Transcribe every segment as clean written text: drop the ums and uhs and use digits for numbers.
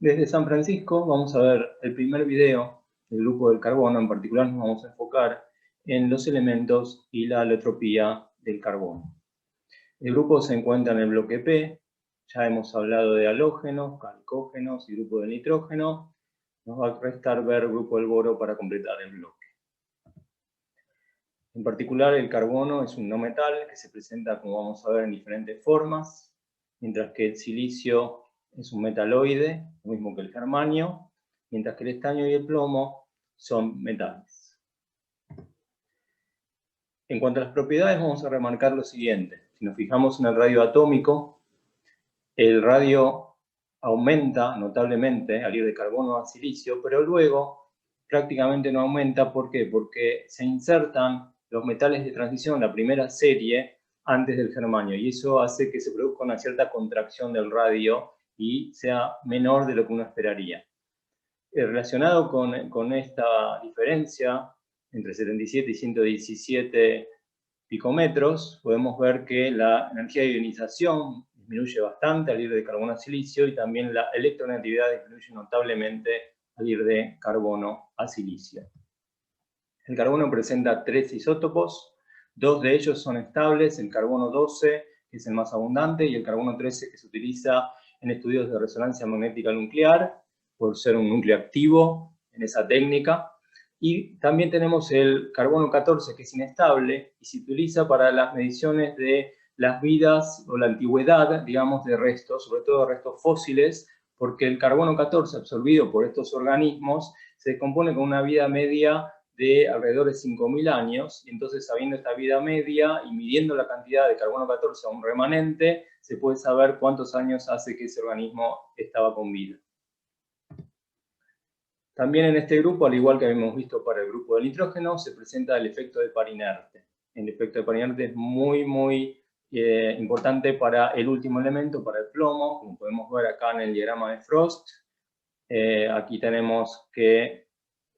Desde San Francisco vamos a ver el primer video del grupo del carbono. En particular nos vamos a enfocar en los elementos y la alotropía del carbono. El grupo se encuentra en el bloque P. Ya hemos hablado de halógenos, calcógenos y grupo del nitrógeno. Nos va a restar ver el grupo del boro para completar el bloque. En particular, el carbono es un no metal que se presenta, como vamos a ver, en diferentes formas, mientras que el silicio es un metaloide, lo mismo que el germanio, mientras que el estaño y el plomo son metales. En cuanto a las propiedades, vamos a remarcar lo siguiente. Si nos fijamos en el radio atómico, el radio aumenta notablemente al ir de carbono a silicio, pero luego prácticamente no aumenta. ¿Por qué? Porque se insertan los metales de transición, la primera serie, antes del germanio, y eso hace que se produzca una cierta contracción del radio y sea menor de lo que uno esperaría. Relacionado con esta diferencia entre 77 y 117 picometros, podemos ver que la energía de ionización disminuye bastante al ir de carbono a silicio y también la electronegatividad disminuye notablemente al ir de carbono a silicio. El carbono presenta 3 isótopos, 2 de ellos son estables, el carbono 12, que es el más abundante, y el carbono 13, que se utiliza en estudios de resonancia magnética nuclear, por ser un núcleo activo en esa técnica. Y también tenemos el carbono 14, que es inestable, y se utiliza para las mediciones de las vidas o la antigüedad, digamos, de restos, sobre todo de restos fósiles, porque el carbono 14 absorbido por estos organismos se descompone con una vida media de alrededor de 5.000 años, y entonces sabiendo esta vida media y midiendo la cantidad de carbono 14 a un remanente, se puede saber cuántos años hace que ese organismo estaba con vida. También en este grupo, al igual que habíamos visto para el grupo del nitrógeno, se presenta el efecto de par inerte. El efecto de par inerte es muy importante para el último elemento, para el plomo, como podemos ver acá en el diagrama de Frost. Aquí tenemos que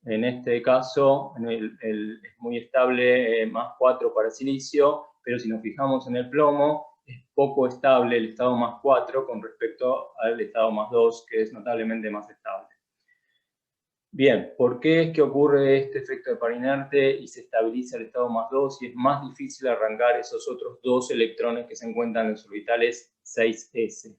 en este caso es muy estable, más 4 para silicio, pero si nos fijamos en el plomo, es poco estable el estado más 4 con respecto al estado más 2, que es notablemente más estable. Bien, ¿por qué es que ocurre este efecto de par inerte y se estabiliza el estado más 2 y es más difícil arrancar esos otros 2 electrones que se encuentran en los orbitales 6s?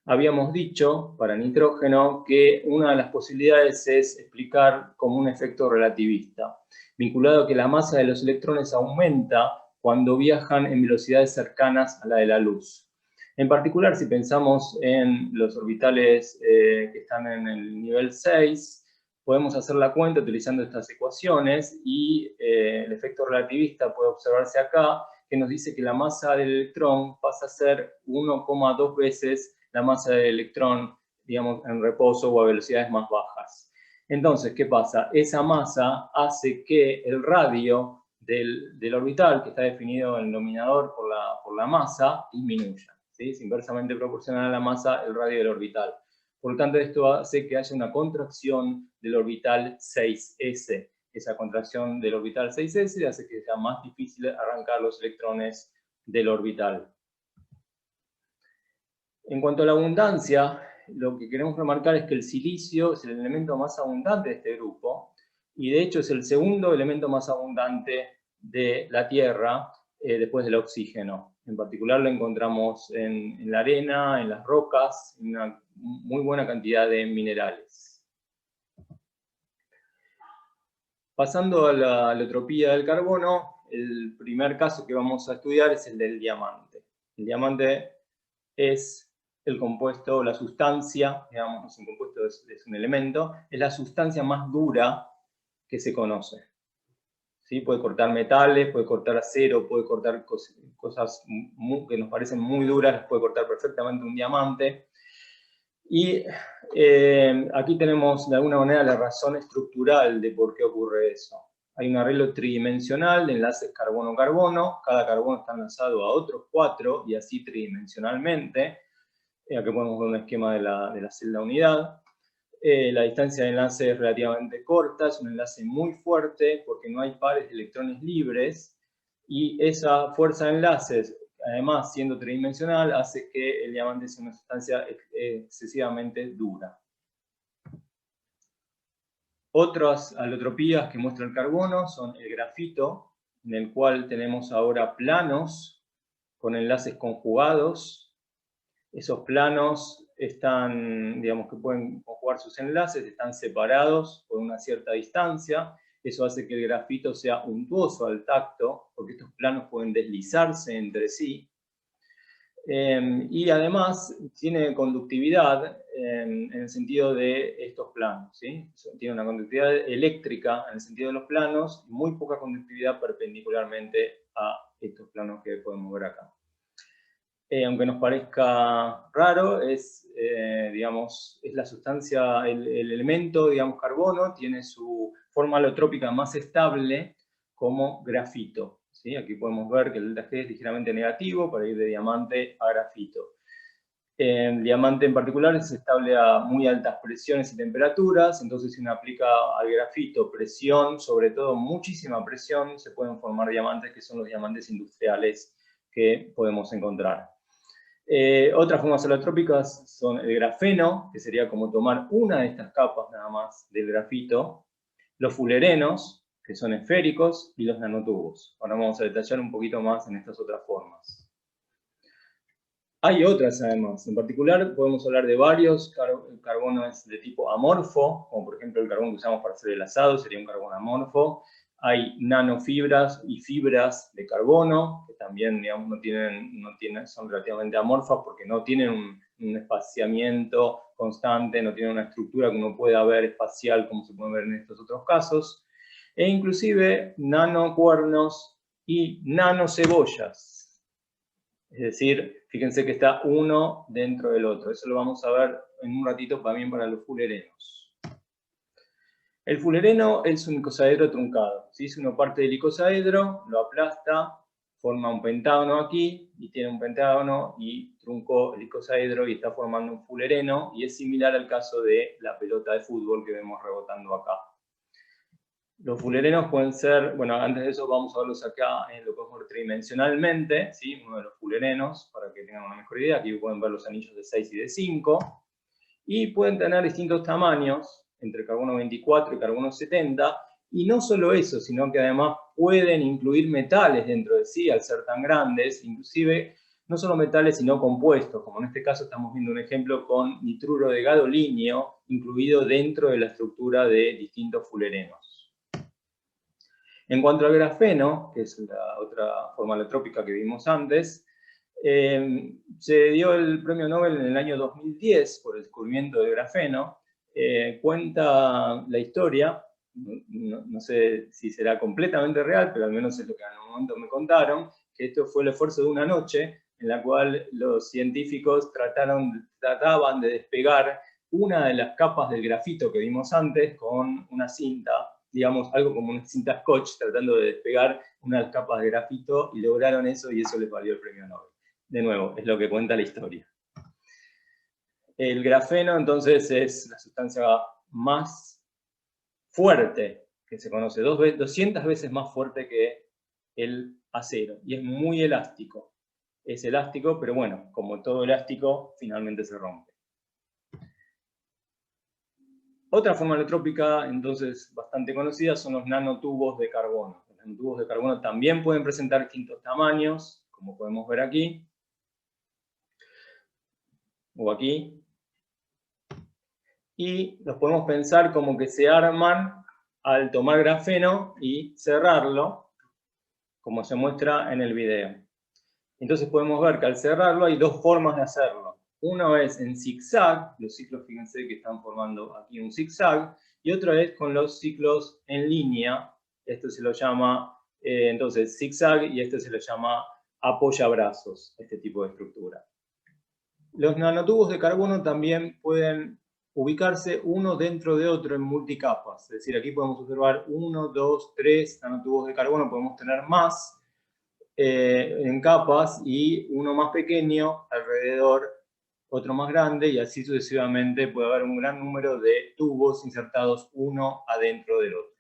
Habíamos dicho, para nitrógeno, que una de las posibilidades es explicar como un efecto relativista, vinculado a que la masa de los electrones aumenta cuando viajan en velocidades cercanas a la de la luz. En particular, si pensamos en los orbitales que están en el nivel 6, podemos hacer la cuenta utilizando estas ecuaciones y el efecto relativista puede observarse acá, que nos dice que la masa del electrón pasa a ser 1,2 veces la masa del electrón, digamos, en reposo o a velocidades más bajas. Entonces, ¿qué pasa? Esa masa hace que el radio del orbital, que está definido en el denominador por la masa, disminuya. ¿Sí? Es inversamente proporcional a la masa el radio del orbital. Por lo tanto, esto hace que haya una contracción del orbital 6s. Esa contracción del orbital 6s hace que sea más difícil arrancar los electrones del orbital. En cuanto a la abundancia, lo que queremos remarcar es que el silicio es el elemento más abundante de este grupo, y de hecho es el segundo elemento más abundante de la Tierra después del oxígeno. En particular lo encontramos en la arena, en las rocas, en una muy buena cantidad de minerales. Pasando a la alotropía del carbono, el primer caso que vamos a estudiar es el del diamante. El diamante es el compuesto, la sustancia, digamos, no es un compuesto, es un elemento, es la sustancia más dura que se conoce. ¿Sí? Puede cortar metales, puede cortar acero, puede cortar cosas que nos parecen muy duras, las puede cortar perfectamente un diamante. Y aquí tenemos de alguna manera la razón estructural de por qué ocurre eso. Hay un arreglo tridimensional de enlaces carbono-carbono, cada carbono está enlazado a otros 4 y así tridimensionalmente. Aquí podemos ver un esquema de la celda unidad. La distancia de enlace es relativamente corta, es un enlace muy fuerte porque no hay pares de electrones libres, y esa fuerza de enlaces además siendo tridimensional, hace que el diamante sea una sustancia excesivamente dura. Otras alotropías que muestra el carbono son el grafito, en el cual tenemos ahora planos con enlaces conjugados. Esos planos están, digamos que pueden conjugar sus enlaces, están separados por una cierta distancia. Eso hace que el grafito sea untuoso al tacto, porque estos planos pueden deslizarse entre sí. Y además tiene conductividad en el sentido de estos planos, ¿sí? Tiene una conductividad eléctrica en el sentido de los planos, y muy poca conductividad perpendicularmente a estos planos que podemos ver acá. Aunque nos parezca raro, digamos, es la sustancia, el elemento, digamos, carbono, tiene su forma alotrópica más estable como grafito. ¿Sí? Aquí podemos ver que el delta G es ligeramente negativo para ir de diamante a grafito. El diamante en particular es estable a muy altas presiones y temperaturas, entonces si uno aplica al grafito presión, sobre todo muchísima presión, se pueden formar diamantes que son los diamantes industriales que podemos encontrar. Otras formas alotrópicas son el grafeno, que sería como tomar una de estas capas nada más del grafito, los fullerenos, que son esféricos, y los nanotubos. Ahora vamos a detallar un poquito más en estas otras formas. Hay otras además, en particular podemos hablar de varios carbonos de tipo amorfo, como por ejemplo el carbón que usamos para hacer el asado, sería un carbono amorfo. Hay nanofibras y fibras de carbono, que también, digamos, son relativamente amorfas porque no tienen un espaciamiento constante, no tienen una estructura que uno pueda ver espacial como se puede ver en estos otros casos. E inclusive nanocuernos y nanocebollas. Es decir, fíjense que está uno dentro del otro. Eso lo vamos a ver en un ratito también para los fullerenos. El fullereno es un icosaedro truncado. ¿Sí? Si uno parte del icosaedro, lo aplasta, forma un pentágono aquí, y tiene un pentágono, y truncó el icosaedro y está formando un fullereno, y es similar al caso de la pelota de fútbol que vemos rebotando acá. Los fullerenos pueden ser, bueno, antes de eso vamos a verlos acá en lo que podemos ver tridimensionalmente, ¿sí? Uno de los fullerenos, para que tengan una mejor idea. Aquí pueden ver los anillos de 6 y de 5. Y pueden tener distintos tamaños, entre carbono 24 y carbono 70. Y no solo eso, sino que además pueden incluir metales dentro de sí, al ser tan grandes. Inclusive, no solo metales, sino compuestos. Como en este caso estamos viendo un ejemplo con nitruro de gadolinio, incluido dentro de la estructura de distintos fullerenos. En cuanto al grafeno, que es la otra forma alotrópica que vimos antes, se dio el premio Nobel en el año 2010 por el descubrimiento del grafeno. Cuenta la historia, no sé si será completamente real, pero al menos es lo que en un momento me contaron, que esto fue el esfuerzo de una noche en la cual los científicos trataban de despegar una de las capas del grafito que vimos antes con una cinta, digamos, algo como una cinta scotch, tratando de despegar una de las capas de grafito, y lograron eso, y eso les valió el premio Nobel. De nuevo, es lo que cuenta la historia. El grafeno, entonces, es la sustancia más fuerte que se conoce, 200 veces más fuerte que el acero, y es muy elástico. Es elástico, pero bueno, como todo elástico, finalmente se rompe. Otra forma alotrópica, entonces, bastante conocida, son los nanotubos de carbono. Los nanotubos de carbono también pueden presentar distintos tamaños, como podemos ver aquí, o aquí. Y los podemos pensar como que se arman al tomar grafeno y cerrarlo, como se muestra en el video. Entonces podemos ver que al cerrarlo hay dos formas de hacerlo. Uno es en zigzag, los ciclos, fíjense que están formando aquí un zigzag, y otro es con los ciclos en línea. Esto se lo llama, entonces, zigzag, y este se lo llama apoyabrazos, este tipo de estructura. Los nanotubos de carbono también pueden ubicarse uno dentro de otro en multicapas. Es decir, aquí podemos observar 1, 2, 3 nanotubos de carbono, podemos tener más en capas, y uno más pequeño alrededor, otro más grande, y así sucesivamente puede haber un gran número de tubos insertados uno adentro del otro.